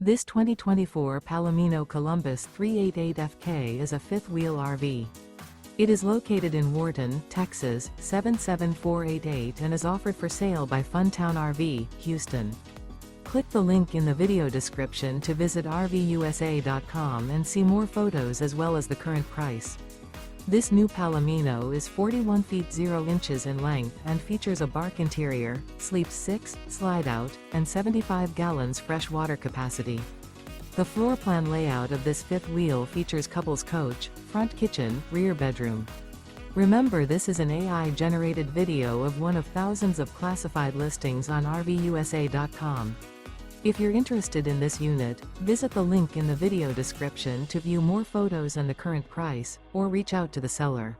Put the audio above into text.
This 2024 Palomino Columbus 388FK is a fifth-wheel RV. It is located in Wharton, Texas, 77488 and is offered for sale by Funtown RV, Houston. Click the link in the video description to visit RVUSA.com and see more photos as well as the current price. This new Palomino is 41 feet 0 inches in length and features a bark interior, sleeps 6, slide-out, and 75 gallons fresh water capacity. The floor plan layout of this fifth wheel features couples coach, front kitchen, rear bedroom. Remember, this is an AI-generated video of one of thousands of classified listings on RVUSA.com. If you're interested in this unit, visit the link in the video description to view more photos and the current price, or reach out to the seller.